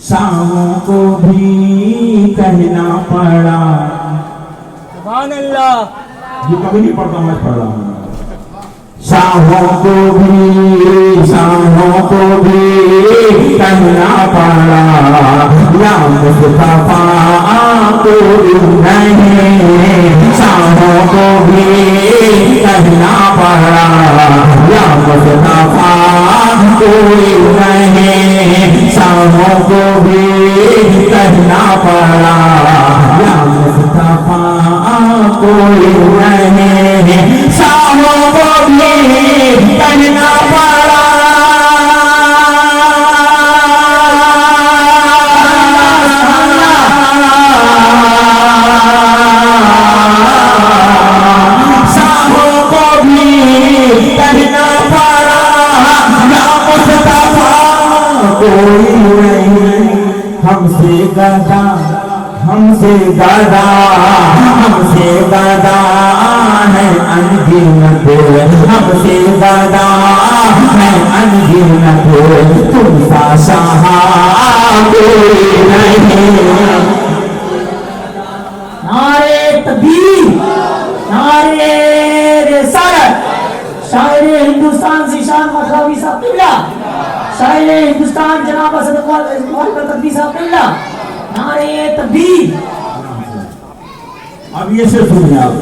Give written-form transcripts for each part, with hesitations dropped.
शाहों को भी कहना पड़ा। सुभान अल्लाह। ये कभी नहीं पढ़ता, मैं पढ़ रहा हूँ। शाहों को भी कहना पड़ा, या मुस्तफा कोई नहीं। शाहों को भी कहना पड़ा, या मुस्तफा कोई नहीं। शाहों को भी कहना पड़ा, या मुस्तफा कोई नहीं। शाहों को भी कहना पड़ा। शाहों को भी कहना पड़ा, या मुस्तफा कोई नहीं। हमसे गदा है अनगिनत, हमसे गदा है अनगिनत। तुम सा शाह कोई नहीं। नारे तकबीर, नारे रिसालत। शायर हिंदुस्तान ज़ीशान मखरावी साहब किबला, शायर हिंदुस्तान जनाब असद तकबी साहब किबला। नारे तकबीर। अब ये शेर सुनिए आप,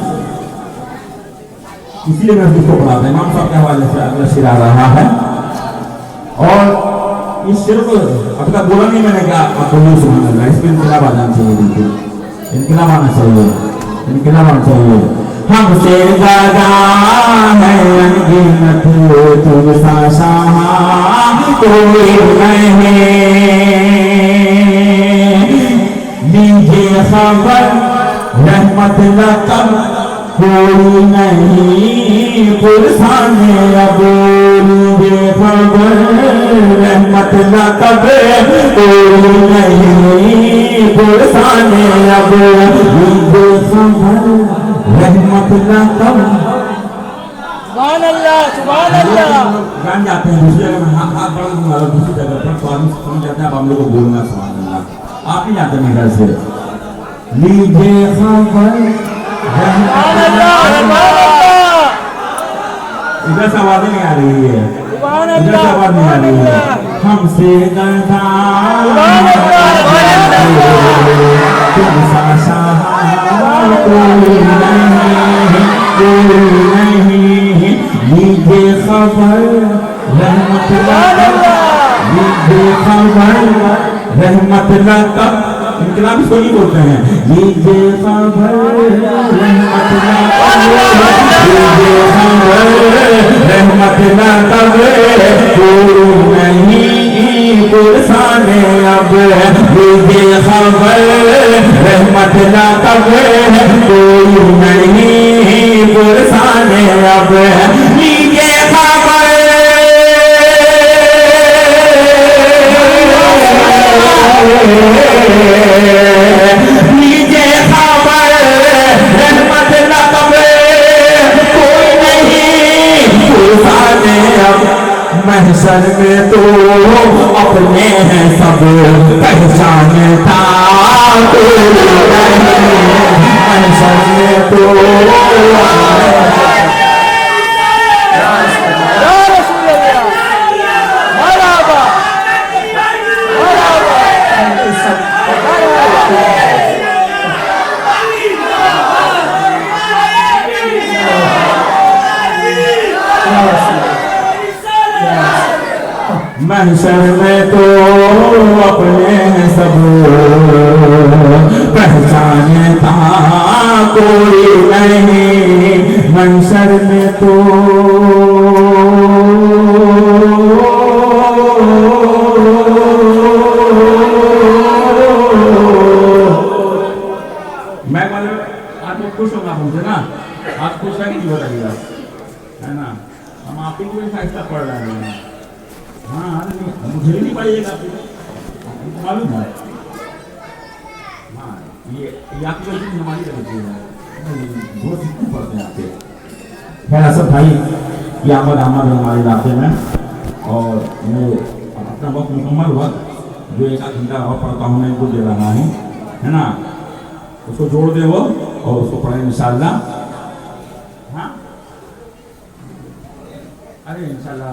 इसलिए मैं इसको पढ़ाता हूं। इमाम साहब के हवाले से अगला शेर आ रहा है, और इस शेर को अब तक बोला नहीं मैंने, क्या आपको नहीं सुना। इस पर इनकलाब आना चाहिए, बिल्कुल इनकलाब आना चाहिए, इनकलाब आना चाहिए। हमसे ज़्यादा है अनगिनत, तुम सा शाह कोई नहीं। लीजिए खबर रहमत लकब कोई नहीं, पुरसाने अब लीजिए खबर रहमत लकब कोई नहीं। पुरसाने अब लीजिए खबर रहमत लकब। सुभान अल्लाह, सुभान अल्लाह। जान जाते हैं दूसरी जगह में हाथ बढ़ दूंगा, दूसरी जगह पर तो आदमी समझ जाते हैं। अब हम लोग को बोलना सुभान अल्लाह, आप ही जाते हैं मेरे घर से। लीजिए खबर इधर से आवाज नहीं आ रही है, इधर से आवाज नहीं आ रही है। हमसे गदा तुम सा शाह कोई नहीं, कोई नहीं। लीजिए खबर रहमत लकब, लीजिए खबर रहमत लकब। इनकलाब इसको नहीं बोलते हैं। लीजिए खबर रहमत लकब, लीजिए खबर रहमत लकब कोई नहीं, पुरसाने अब। लीजिए खबर रहमत लकब कोई नहीं, पुरसाने अब। लीजिए खबर लीजिए खबर रहमत लकब कोई नहीं, पुरसाने अब। महशर में तो अपने हैं सब, पहचानता कोई नहीं। महशर में तो महशर में तो अपने सब, पहचानता कोई नहीं। महशर में तो मैं आज खुश होगा मुझे ना, आज खुश है कि नहीं बताइएगा, है ना। हम आप ही को फैसला पड़ रहे हैं। हाँ मुझे नहीं पाइएगा, आपको मालूम है। हाँ ये आपकी गलती हमारी गलती है, बहुत सीखना पड़ते हैं आपके। खैर असद भाई की आमद हमारे इलाके में, और मैं अपना वक्त मुकम्मल हुआ जो 1 घंटा और पढ़ता हूँ मैं इनको दे रहा हूँ, है ना, उसको जोड़ दे वो और उसको पढ़ें इंशाल्लाह। हाँ, अरे इंशाल्लाह